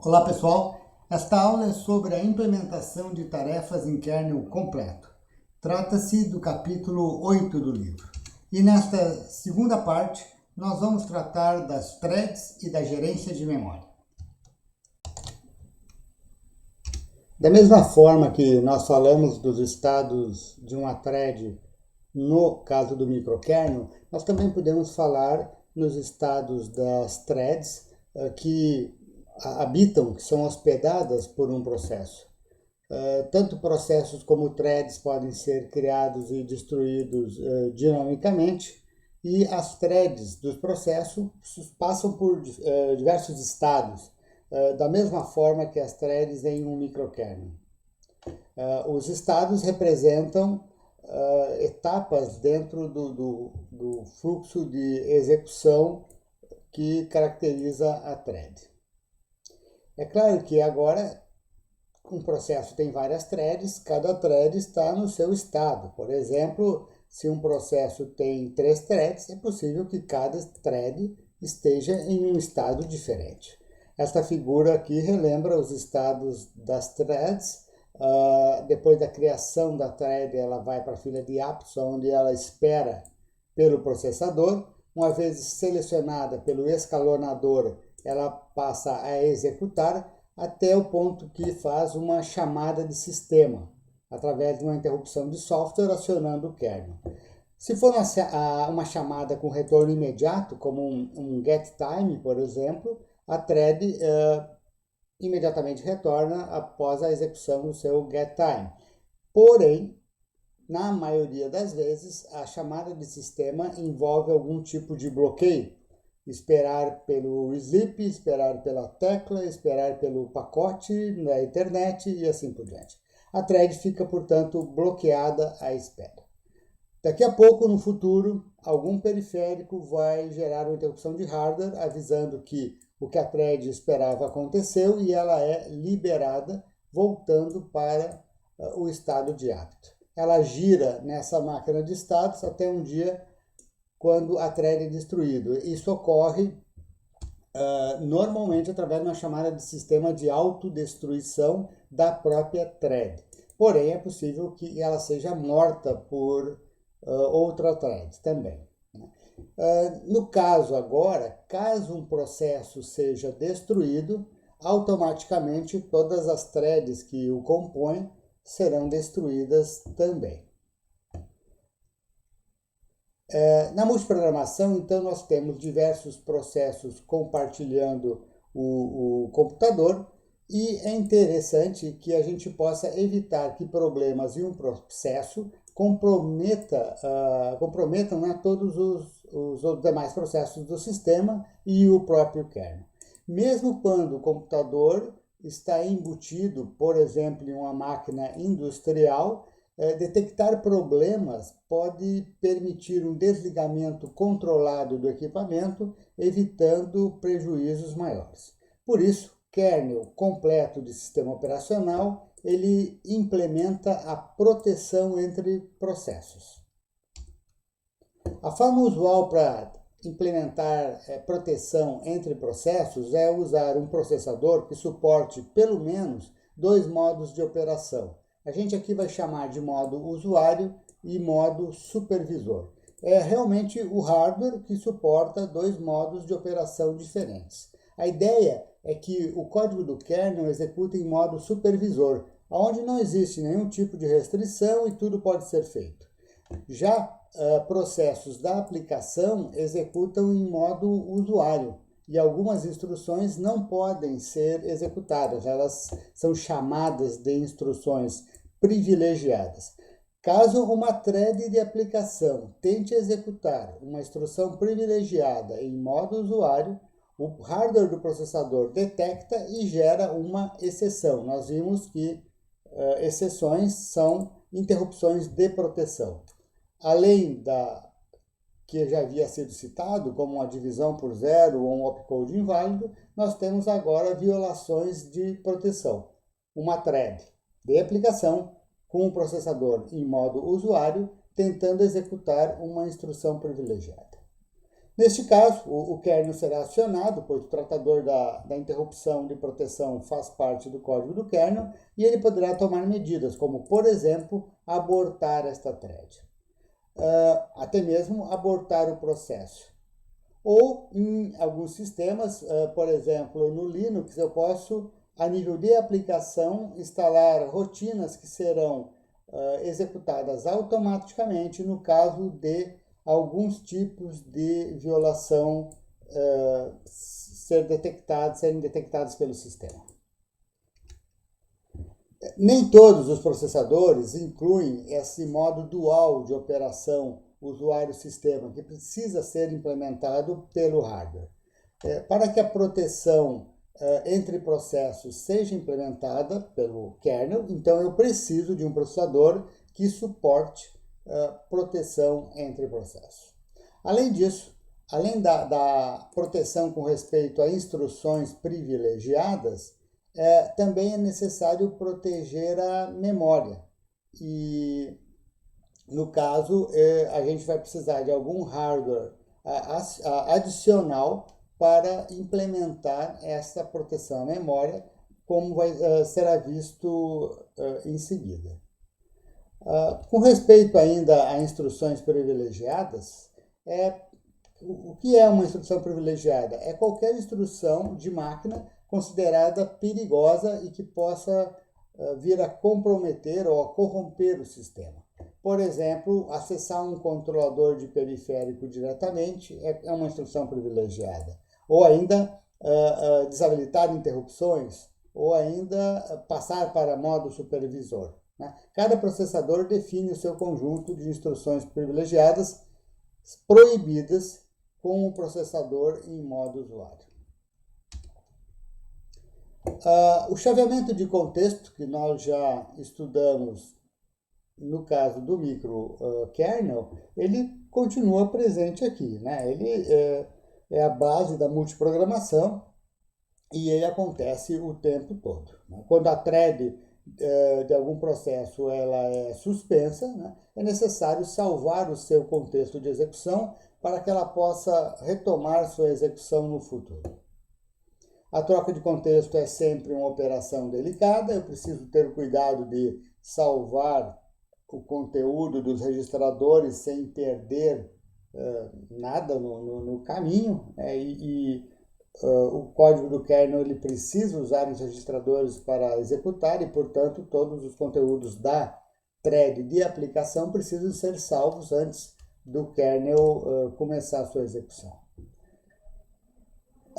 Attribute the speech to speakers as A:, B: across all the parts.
A: Olá pessoal, esta aula é sobre a implementação de tarefas em kernel completo. Trata-se do capítulo 8 do livro. E nesta segunda parte, nós vamos tratar das threads e da gerência de memória. Da mesma forma que nós falamos dos estados de uma thread no caso do microkernel, nós também podemos falar nos estados das threads que habitam, que são hospedadas por um processo. Tanto processos como threads podem ser criados e destruídos dinamicamente, e as threads dos processos passam por diversos estados, da mesma forma que as threads em um microkernel. Os estados representam etapas dentro do fluxo de execução que caracteriza a thread. É claro que agora um processo tem várias threads, cada thread está no seu estado. Por exemplo, se um processo tem 3 threads, é possível que cada thread esteja em um estado diferente. Esta figura aqui relembra os estados das threads. Depois da criação da thread, ela vai para a fila de aptos, onde ela espera pelo processador. Uma vez selecionada pelo escalonador, ela passa a executar até o ponto que faz uma chamada de sistema, através de uma interrupção de software acionando o kernel. Se for uma chamada com retorno imediato, como um getTime, por exemplo, a thread imediatamente retorna após a execução do seu getTime. Porém, na maioria das vezes, a chamada de sistema envolve algum tipo de bloqueio. Esperar pelo sleep, esperar pela tecla, esperar pelo pacote na internet e assim por diante. A thread fica, portanto, bloqueada à espera. Daqui a pouco, no futuro, algum periférico vai gerar uma interrupção de hardware, avisando que o que a thread esperava aconteceu e ela é liberada, voltando para o estado de apto. Ela gira nessa máquina de estados até um dia quando a thread é destruída. Isso ocorre normalmente através de uma chamada de sistema de autodestruição da própria thread. Porém, é possível que ela seja morta por outra thread também. No caso agora, caso um processo seja destruído, automaticamente todas as threads que o compõem serão destruídas também. Na multiprogramação, então, nós temos diversos processos compartilhando o computador, e é interessante que a gente possa evitar que problemas em um processo comprometam todos os demais processos do sistema e o próprio kernel. Mesmo quando o computador está embutido, por exemplo, em uma máquina industrial, detectar problemas pode permitir um desligamento controlado do equipamento, evitando prejuízos maiores. Por isso, kernel completo de sistema operacional, ele implementa a proteção entre processos. A forma usual para implementar proteção entre processos é usar um processador que suporte pelo menos 2 modos de operação. A gente aqui vai chamar de modo usuário e modo supervisor. É realmente o hardware que suporta 2 modos de operação diferentes. A ideia é que o código do kernel executa em modo supervisor, onde não existe nenhum tipo de restrição e tudo pode ser feito. Já processos da aplicação executam em modo usuário, e algumas instruções não podem ser executadas, elas são chamadas de instruções privilegiadas. Caso uma thread de aplicação tente executar uma instrução privilegiada em modo usuário, o hardware do processador detecta e gera uma exceção. Nós vimos que exceções são interrupções de proteção. Além que já havia sido citado, como uma divisão por zero ou um opcode inválido, nós temos agora violações de proteção. Uma thread de aplicação com o processador em modo usuário, tentando executar uma instrução privilegiada. Neste caso, o kernel será acionado, pois o tratador da interrupção de proteção faz parte do código do kernel, e ele poderá tomar medidas, como, por exemplo, abortar esta thread. Até mesmo abortar o processo. Ou em alguns sistemas, por exemplo, no Linux, eu posso, a nível de aplicação, instalar rotinas que serão executadas automaticamente no caso de alguns tipos de violação serem detectados pelo sistema. Nem todos os processadores incluem esse modo dual de operação usuário-sistema, que precisa ser implementado pelo hardware. Para que a proteção entre processos seja implementada pelo kernel, então eu preciso de um processador que suporte proteção entre processos. Além disso, além da proteção com respeito a instruções privilegiadas, também é necessário proteger a memória. E, no caso, a gente vai precisar de algum hardware adicional para implementar essa proteção à memória, como será visto em seguida. Com respeito ainda a instruções privilegiadas, o que é uma instrução privilegiada? É qualquer instrução de máquina considerada perigosa e que possa vir a comprometer ou a corromper o sistema. Por exemplo, acessar um controlador de periférico diretamente é uma instrução privilegiada. Ou ainda desabilitar interrupções, ou ainda passar para modo supervisor. Cada processador define o seu conjunto de instruções privilegiadas proibidas com o processador em modo usuário. O chaveamento de contexto, que nós já estudamos no caso do microkernel, ele continua presente aqui. Ele é a base da multiprogramação e ele acontece o tempo todo. Quando a thread de algum processo ela é suspensa, é necessário salvar o seu contexto de execução para que ela possa retomar sua execução no futuro. A troca de contexto é sempre uma operação delicada, eu preciso ter cuidado de salvar o conteúdo dos registradores sem perder nada no caminho, o código do kernel ele precisa usar os registradores para executar e, portanto, todos os conteúdos da thread de aplicação precisam ser salvos antes do kernel começar a sua execução.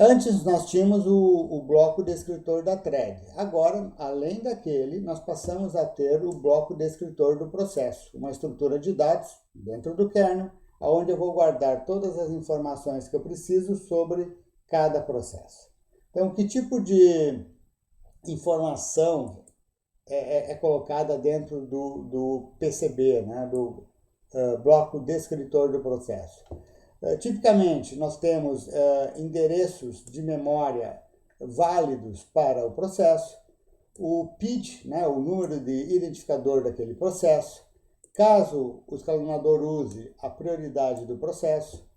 A: Antes nós tínhamos o bloco descritor da thread. Agora, além daquele, nós passamos a ter o bloco descritor do processo, uma estrutura de dados dentro do kernel, onde eu vou guardar todas as informações que eu preciso sobre cada processo. Então, que tipo de informação é colocada dentro do PCB, do bloco descritor do processo? Tipicamente, nós temos endereços de memória válidos para o processo, o PID, o número de identificador daquele processo, caso o escalonador use a prioridade do processo,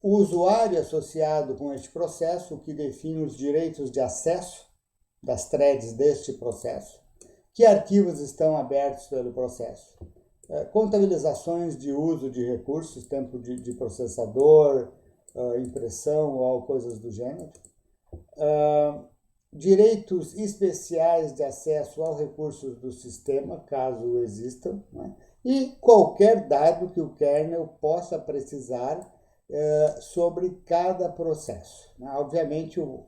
A: o usuário associado com este processo, que define os direitos de acesso das threads deste processo, que arquivos estão abertos pelo processo, contabilizações de uso de recursos, tempo de processador, impressão ou coisas do gênero, direitos especiais de acesso aos recursos do sistema, caso existam, e qualquer dado que o kernel possa precisar sobre cada processo. Obviamente, o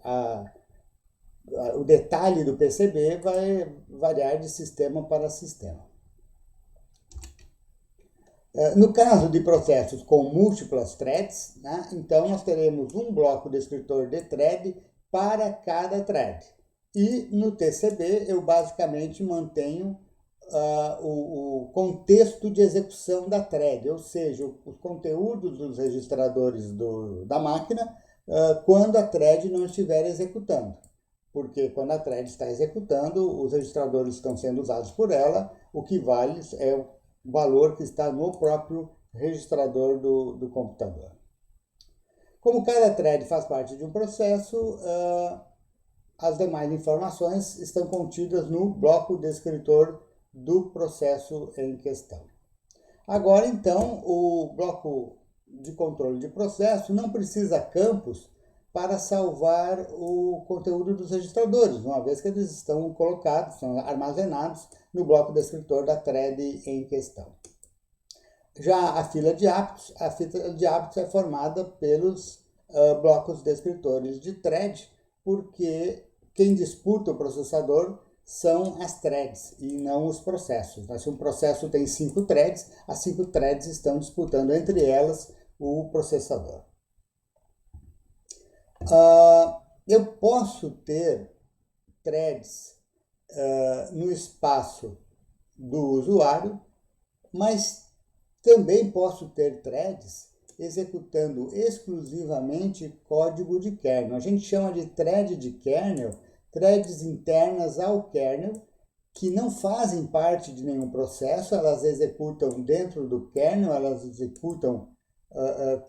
A: detalhe do PCB vai variar de sistema para sistema. No caso de processos com múltiplas threads, então nós teremos um bloco descritor de thread para cada thread. E no TCB eu basicamente mantenho o contexto de execução da thread, ou seja, os conteúdos dos registradores da máquina quando a thread não estiver executando. Porque quando a thread está executando, os registradores estão sendo usados por ela, o que vale é o valor que está no próprio registrador do computador. Como cada thread faz parte de um processo, as demais informações estão contidas no bloco descritor do processo em questão. Agora, então, o bloco de controle de processo não precisa campos para salvar o conteúdo dos registradores, uma vez que eles estão colocados, são armazenados no bloco descritor da thread em questão. Já a fila de hábitos é formada pelos blocos descritores de thread, porque quem disputa o processador são as threads e não os processos. Se um processo tem 5 threads, as 5 threads estão disputando entre elas o processador. Eu posso ter threads no espaço do usuário, mas também posso ter threads executando exclusivamente código de kernel. A gente chama de thread de kernel, threads internas ao kernel, que não fazem parte de nenhum processo, elas executam dentro do kernel, elas executam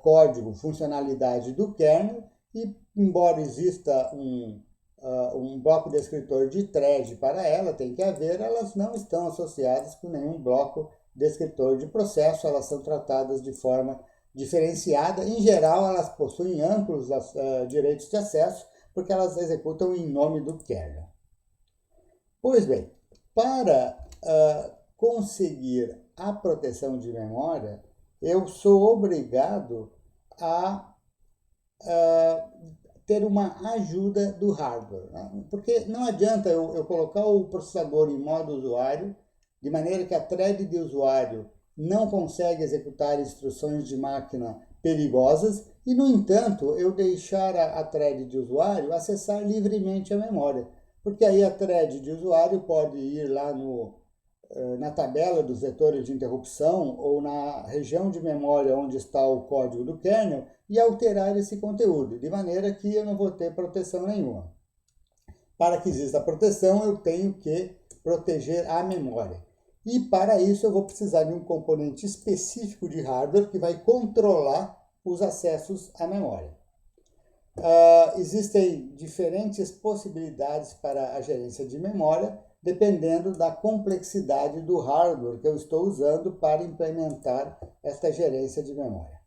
A: código, funcionalidade do kernel, e embora exista um bloco descritor de thread para ela, tem que haver, elas não estão associadas com nenhum bloco descritor de processo, elas são tratadas de forma diferenciada. Em geral, elas possuem amplos direitos de acesso, porque elas executam em nome do kernel. Pois bem, para conseguir a proteção de memória, eu sou obrigado a ter uma ajuda do hardware, né? Porque não adianta eu colocar o processador em modo usuário, de maneira que a thread de usuário não consegue executar instruções de máquina perigosas e, no entanto, eu deixar a thread de usuário acessar livremente a memória. Porque aí a thread de usuário pode ir lá na tabela dos vetores de interrupção ou na região de memória onde está o código do kernel e alterar esse conteúdo, de maneira que eu não vou ter proteção nenhuma. Para que exista proteção, eu tenho que proteger a memória. E para isso eu vou precisar de um componente específico de hardware que vai controlar os acessos à memória. Existem diferentes possibilidades para a gerência de memória, dependendo da complexidade do hardware que eu estou usando para implementar esta gerência de memória.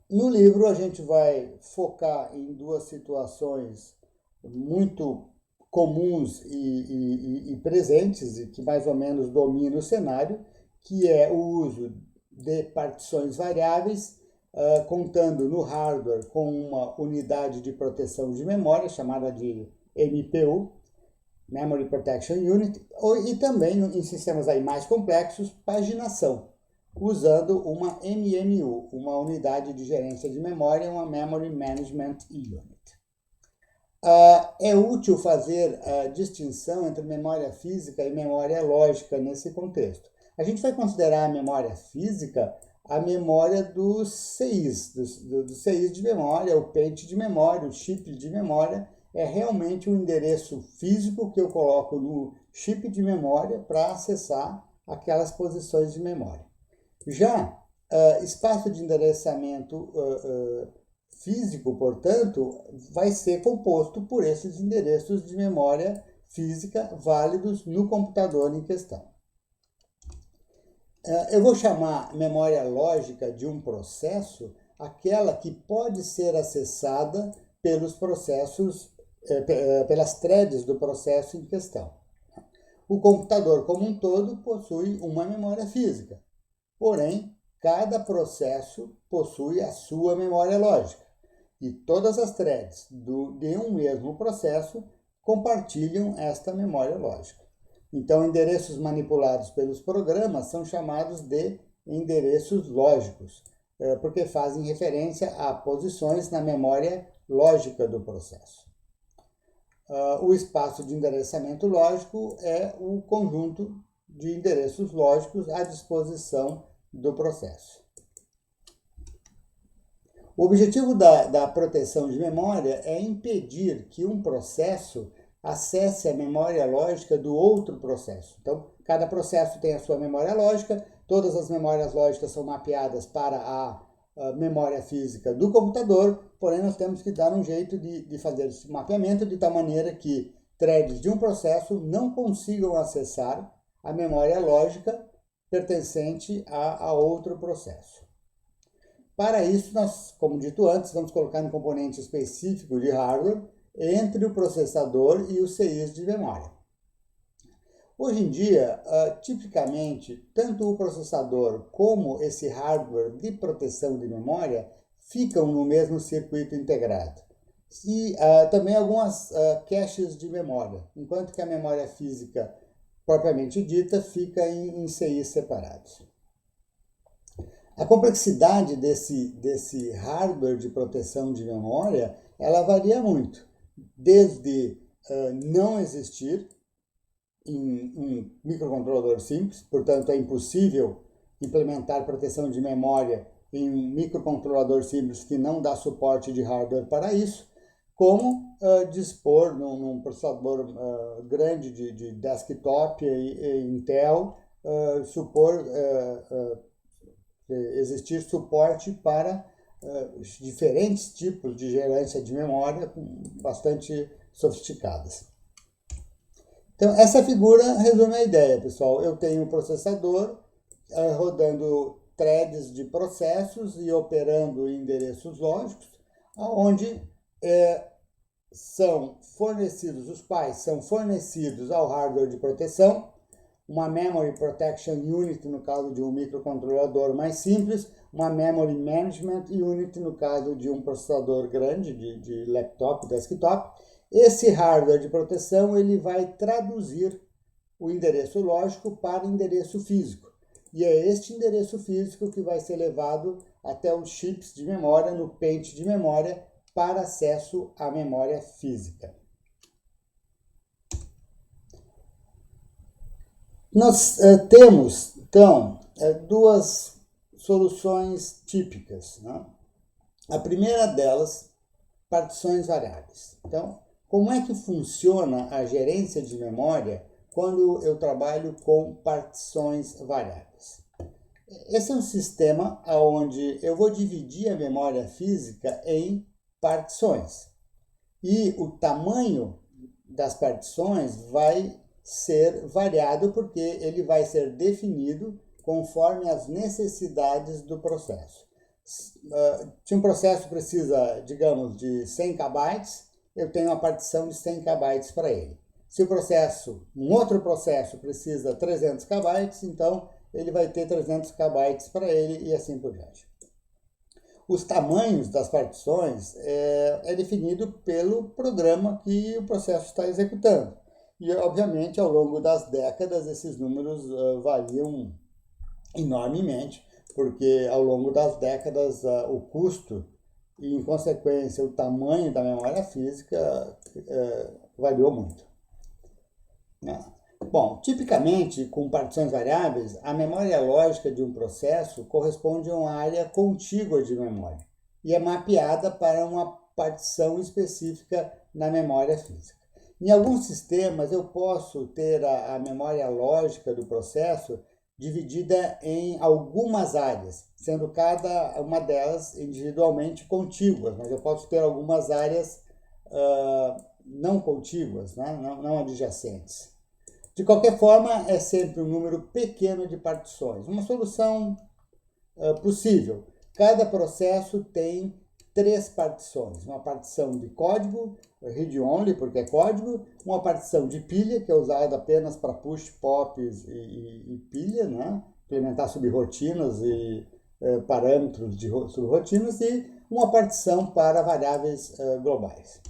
A: No livro a gente vai focar em duas situações muito comuns e presentes, e que mais ou menos dominam o cenário, que é o uso de partições variáveis, contando no hardware com uma unidade de proteção de memória, chamada de MPU, Memory Protection Unit, e também em sistemas aí mais complexos, paginação, usando uma MMU, uma unidade de gerência de memória, uma Memory Management Unit. É útil fazer a distinção entre memória física e memória lógica nesse contexto. A gente vai considerar a memória física a memória dos CIs, dos CIs de memória, o pente de memória, o chip de memória, é realmente um endereço físico que eu coloco no chip de memória para acessar aquelas posições de memória. Já espaço de endereçamento físico, portanto, vai ser composto por esses endereços de memória física válidos no computador em questão. Eu vou chamar memória lógica de um processo aquela que pode ser acessada pelos processos, pelas threads do processo em questão. O computador como um todo possui uma memória física, porém, cada processo possui a sua memória lógica. E todas as threads de um mesmo processo compartilham esta memória lógica. Então, endereços manipulados pelos programas são chamados de endereços lógicos, porque fazem referência a posições na memória lógica do processo. O espaço de endereçamento lógico é o conjunto de endereços lógicos à disposição do processo. O objetivo da proteção de memória é impedir que um processo acesse a memória lógica do outro processo. Então, cada processo tem a sua memória lógica, todas as memórias lógicas são mapeadas para memória física do computador, porém nós temos que dar um jeito de fazer esse mapeamento de tal maneira que threads de um processo não consigam acessar a memória lógica pertencente a outro processo. Para isso, nós, como dito antes, vamos colocar um componente específico de hardware entre o processador e os CIs de memória. Hoje em dia, tipicamente, tanto o processador como esse hardware de proteção de memória ficam no mesmo circuito integrado. E também algumas caches de memória, enquanto que a memória física propriamente dita fica em CIs separados. A complexidade desse hardware de proteção de memória, ela varia muito, desde não existir em um microcontrolador simples, portanto é impossível implementar proteção de memória em um microcontrolador simples que não dá suporte de hardware para isso, como dispor num processador grande de desktop e Intel, existir suporte para diferentes tipos de gerência de memória bastante sofisticadas. Então, essa figura resume a ideia, pessoal. Eu tenho um processador rodando threads de processos e operando em endereços lógicos, onde os quais são fornecidos ao hardware de proteção, uma Memory Protection Unit no caso de um microcontrolador mais simples, uma Memory Management Unit no caso de um processador grande de laptop, desktop. Esse hardware de proteção ele vai traduzir o endereço lógico para endereço físico. E é este endereço físico que vai ser levado até os chips de memória, no pente de memória, para acesso à memória física. Nós temos, então, duas soluções típicas, né? A primeira delas, partições variáveis. Então, como é que funciona a gerência de memória quando eu trabalho com partições variáveis? Esse é um sistema onde eu vou dividir a memória física em partições. E o tamanho das partições vai ser variado porque ele vai ser definido conforme as necessidades do processo. Se um processo precisa, digamos, de 100 KB, eu tenho uma partição de 100 KB para ele. Se um outro processo precisa 300 KB, então ele vai ter 300 KB para ele e assim por diante. Os tamanhos das partições é definido pelo programa que o processo está executando. E, obviamente, ao longo das décadas, esses números variam enormemente, porque ao longo das décadas o custo e, em consequência, o tamanho da memória física variou muito. Bom, tipicamente, com partições variáveis, a memória lógica de um processo corresponde a uma área contígua de memória e é mapeada para uma partição específica na memória física. Em alguns sistemas, eu posso ter a memória lógica do processo dividida em algumas áreas, sendo cada uma delas individualmente contíguas, mas eu posso ter algumas áreas não contíguas, né? não adjacentes. De qualquer forma, é sempre um número pequeno de partições. Uma solução possível. Cada processo tem 3 partições. Uma partição de código, read-only, porque é código. Uma partição de pilha, que é usada apenas para push, pops e pilha, né? Implementar subrrotinas e parâmetros de subrrotinas. E uma partição para variáveis globais.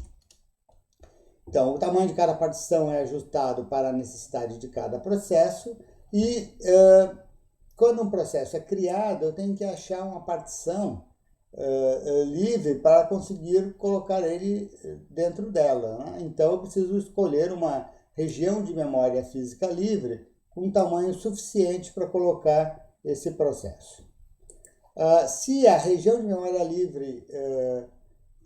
A: Então, o tamanho de cada partição é ajustado para a necessidade de cada processo e quando um processo é criado, eu tenho que achar uma partição livre para conseguir colocar ele dentro dela, né? Então, eu preciso escolher uma região de memória física livre com tamanho suficiente para colocar esse processo. Se a região de memória livre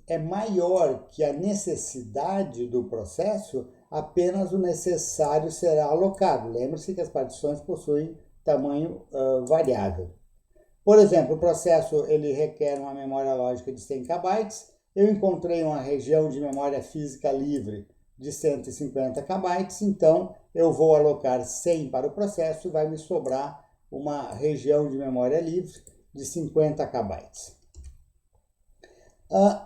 A: é maior que a necessidade do processo, apenas o necessário será alocado. Lembre-se que as partições possuem tamanho variável. Por exemplo, o processo ele requer uma memória lógica de 100 KB. Eu encontrei uma região de memória física livre de 150 KB, então eu vou alocar 100 para o processo e vai me sobrar uma região de memória livre de 50 KB.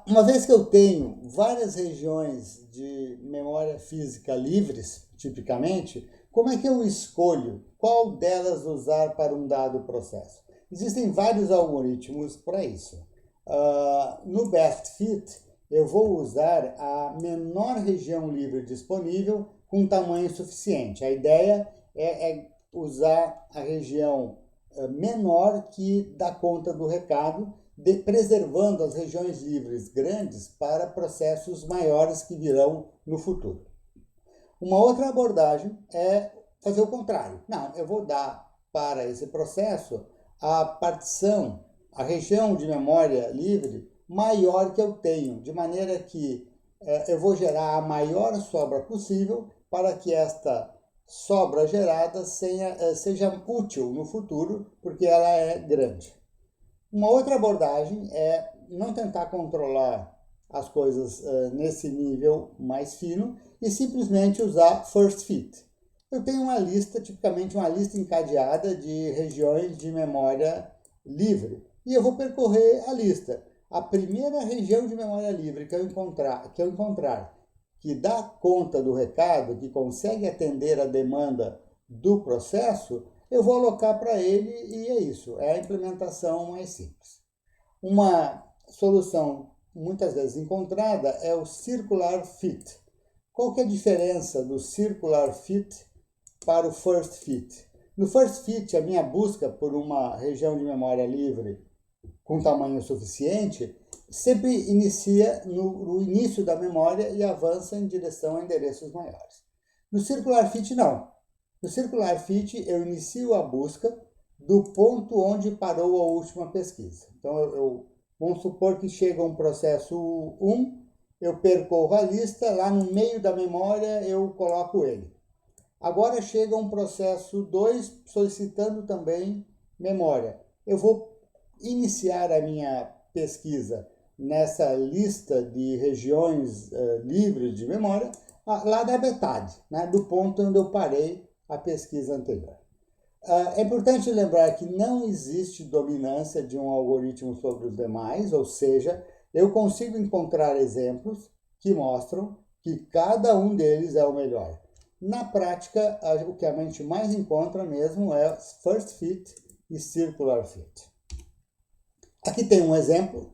A: Uma vez que eu tenho várias regiões de memória física livres, tipicamente, como é que eu escolho qual delas usar para um dado processo? Existem vários algoritmos para isso. No Best Fit, eu vou usar a menor região livre disponível com tamanho suficiente. A ideia é usar a região menor que dá conta do recado, preservando as regiões livres grandes para processos maiores que virão no futuro. Uma outra abordagem é fazer o contrário. Não, eu vou dar para esse processo a partição, a região de memória livre maior que eu tenho, de maneira que eu vou gerar a maior sobra possível para que esta sobra gerada seja útil no futuro, porque ela é grande. Uma outra abordagem é não tentar controlar as coisas nesse nível mais fino e simplesmente usar first fit. Eu tenho uma lista, tipicamente uma lista encadeada de regiões de memória livre, e eu vou percorrer a lista. A primeira região de memória livre que eu encontrar que dá conta do recado, que consegue atender a demanda do processo, eu vou alocar para ele e é isso, é a implementação mais simples. Uma solução muitas vezes encontrada é o Circular Fit. Qual que é a diferença do Circular Fit para o First Fit? No First Fit, a minha busca por uma região de memória livre com tamanho suficiente sempre inicia no início da memória e avança em direção a endereços maiores. No Circular Fit, não. No Circular Fit, eu inicio a busca do ponto onde parou a última pesquisa. Então, vamos supor que chega um processo 1, eu percorro a lista, lá no meio da memória eu coloco ele. Agora chega um processo 2 solicitando também memória. Eu vou iniciar a minha pesquisa nessa lista de regiões livres de memória, lá da metade, né, do ponto onde eu parei a pesquisa anterior. É importante lembrar que não existe dominância de um algoritmo sobre os demais, ou seja, eu consigo encontrar exemplos que mostram que cada um deles é o melhor. Na prática, o que a mente mais encontra mesmo é First Fit e Circular Fit. Aqui tem um exemplo.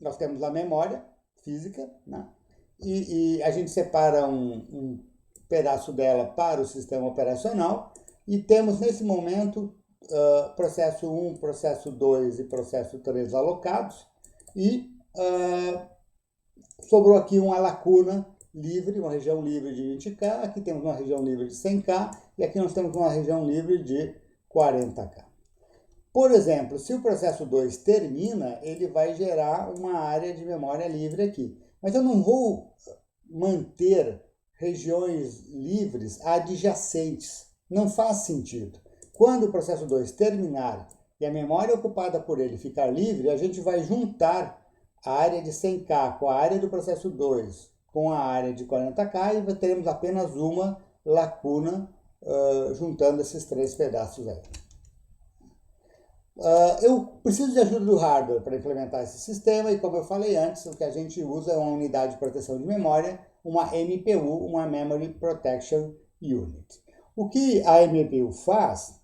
A: Nós temos a memória física, né? E a gente separa um pedaço dela para o sistema operacional e temos nesse momento processo 1, processo 2 e processo 3 alocados e sobrou aqui uma lacuna livre, uma região livre de 20K, aqui temos uma região livre de 100K e aqui nós temos uma região livre de 40K. Por exemplo, se o processo 2 termina, ele vai gerar uma área de memória livre aqui. Mas eu não vou manter regiões livres adjacentes. Não faz sentido. Quando o processo 2 terminar e a memória ocupada por ele ficar livre, a gente vai juntar a área de 100K com a área do processo 2 com a área de 40K e teremos apenas uma lacuna juntando esses três pedaços aí. Eu preciso de ajuda do hardware para implementar esse sistema e, como eu falei antes, o que a gente usa é uma unidade de proteção de memória, uma MPU, uma Memory Protection Unit. O que a MPU faz?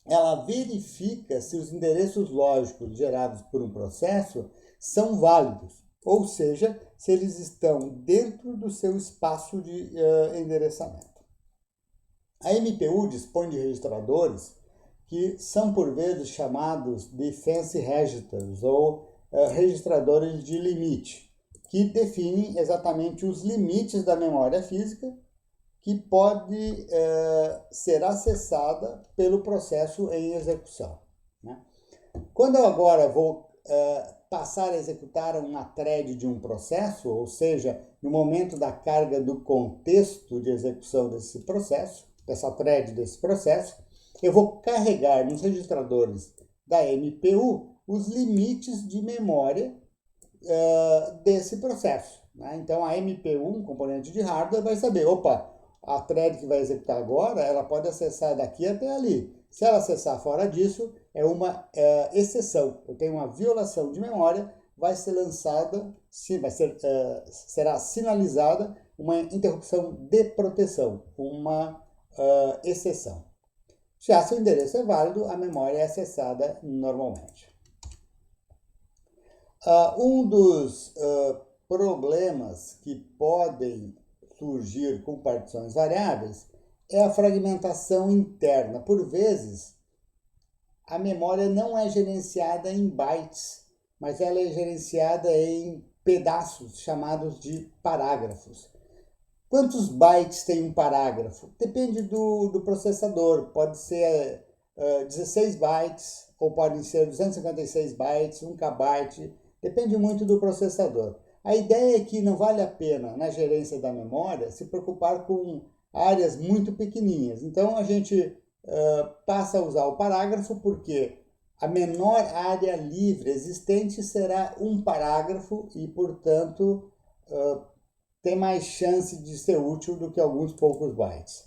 A: Ela verifica se os endereços lógicos gerados por um processo são válidos, ou seja, se eles estão dentro do seu espaço de endereçamento. A MPU dispõe de registradores que são por vezes chamados de fancy registers ou registradores de limite, que definem exatamente os limites da memória física que pode ser acessada pelo processo em execução, né? Quando eu agora vou passar a executar uma thread de um processo, ou seja, no momento da carga do contexto de execução desse processo, dessa thread desse processo, eu vou carregar nos registradores da MPU os limites de memória desse processo, né? Então, a MPU, um componente de hardware, vai saber, opa, a thread que vai executar agora, ela pode acessar daqui até ali. Se ela acessar fora disso, é uma exceção. Eu tenho uma violação de memória, vai ser lançada, será sinalizada uma interrupção de proteção, uma exceção. Já se o endereço é válido, a memória é acessada normalmente. Um dos problemas que podem surgir com partições variáveis é a fragmentação interna. Por vezes, a memória não é gerenciada em bytes, mas ela é gerenciada em pedaços chamados de parágrafos. Quantos bytes tem um parágrafo? Depende do processador. Pode ser 16 bytes ou podem ser 256 bytes, 1 kbyte. Depende muito do processador. A ideia é que não vale a pena, na gerência da memória, se preocupar com áreas muito pequenininhas. Então, a gente passa a usar o parágrafo porque a menor área livre existente será um parágrafo e, portanto, tem mais chance de ser útil do que alguns poucos bytes.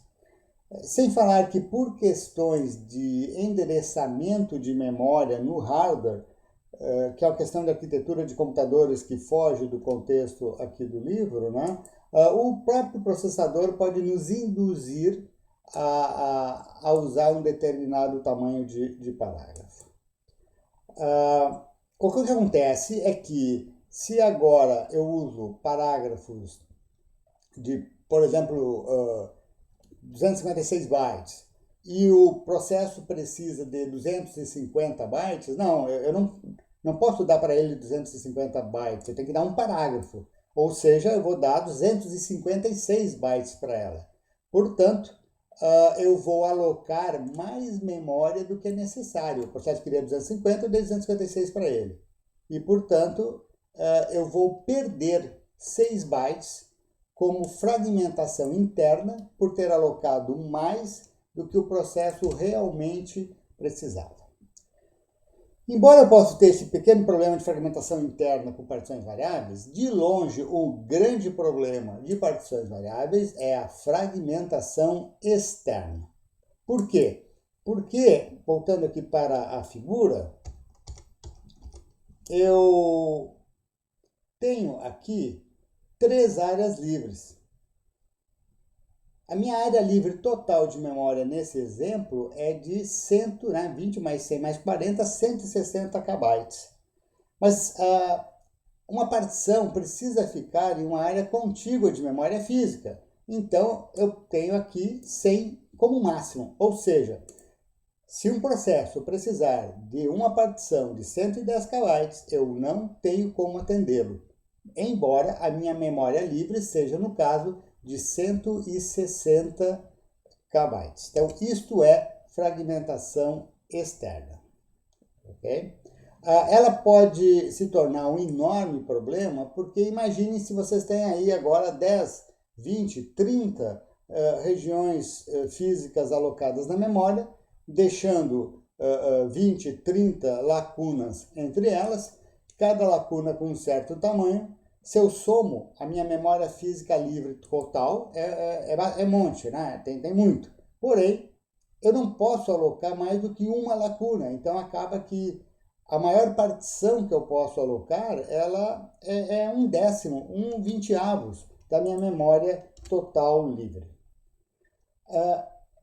A: Sem falar que, por questões de endereçamento de memória no hardware, que é uma questão de arquitetura de computadores que foge do contexto aqui do livro, né? O próprio processador pode nos induzir a usar um determinado tamanho de parágrafo. O que acontece é que, se agora eu uso parágrafos de, por exemplo, 256 bytes, e o processo precisa de 250 bytes, não, eu não posso dar para ele 250 bytes, eu tenho que dar um parágrafo. Ou seja, eu vou dar 256 bytes para ela. Portanto, eu vou alocar mais memória do que é necessário. O processo queria 250, eu dei 256 para ele. E, portanto, eu vou perder 6 bytes como fragmentação interna por ter alocado mais do que o processo realmente precisava. Embora eu possa ter esse pequeno problema de fragmentação interna com partições variáveis, de longe o grande problema de partições variáveis é a fragmentação externa. Por quê? Porque, voltando aqui para a figura, eu tenho aqui 3 áreas livres. A minha área livre total de memória nesse exemplo é de 20 mais 100 mais 40, 160 KB. Mas uma partição precisa ficar em uma área contígua de memória física. Então, eu tenho aqui 100 como máximo. Ou seja, se um processo precisar de uma partição de 110 KB, eu não tenho como atendê-lo, embora a minha memória livre seja, no caso, de 160 KB. Então, isto é fragmentação externa. Okay? Ela pode se tornar um enorme problema, porque imagine se vocês têm aí agora 10, 20, 30 regiões físicas alocadas na memória, deixando 20, 30 lacunas entre elas, cada lacuna com um certo tamanho. Se eu somo a minha memória física livre total, é monte, né? Tem muito. Porém, eu não posso alocar mais do que uma lacuna. Então, acaba que a maior partição que eu posso alocar, ela é 1/10, 1/20 da minha memória total livre.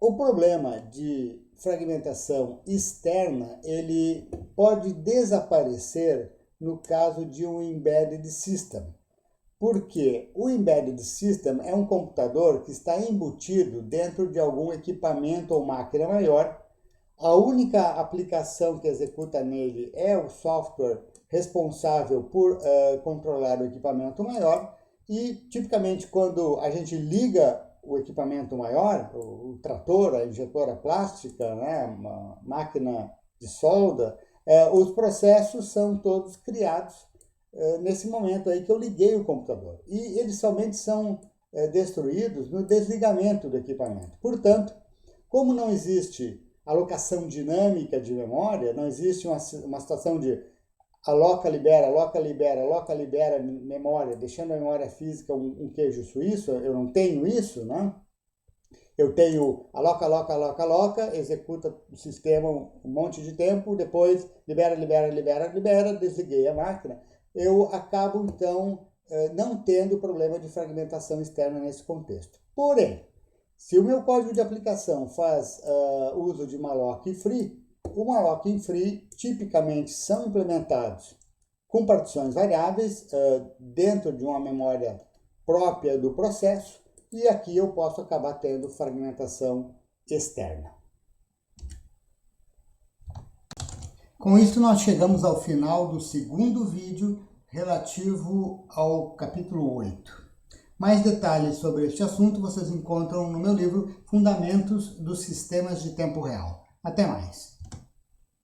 A: O problema de fragmentação externa, ele pode desaparecer no caso de um embedded system, porque o embedded system é um computador que está embutido dentro de algum equipamento ou máquina maior. A única aplicação que executa nele é o software responsável por controlar o equipamento maior, e tipicamente quando a gente liga o equipamento maior, o trator, a injetora plástica, né, uma máquina de solda, os processos são todos criados nesse momento aí que eu liguei o computador. E eles somente são destruídos no desligamento do equipamento. Portanto, como não existe alocação dinâmica de memória, não existe uma situação de aloca, libera, aloca, libera, aloca, libera memória, deixando a memória física um queijo suíço, eu não tenho isso, né? Eu tenho aloca, aloca, aloca, aloca, executa o sistema um monte de tempo, depois libera, libera, libera, libera, desliguei a máquina. Eu acabo, então, não tendo problema de fragmentação externa nesse contexto. Porém, se o meu código de aplicação faz uso de malloc e free, o malloc e free tipicamente são implementados com partições variáveis dentro de uma memória própria do processo, e aqui eu posso acabar tendo fragmentação externa. Com isso, nós chegamos ao final do segundo vídeo relativo ao capítulo 8. Mais detalhes sobre este assunto vocês encontram no meu livro Fundamentos dos Sistemas de Tempo Real. Até mais!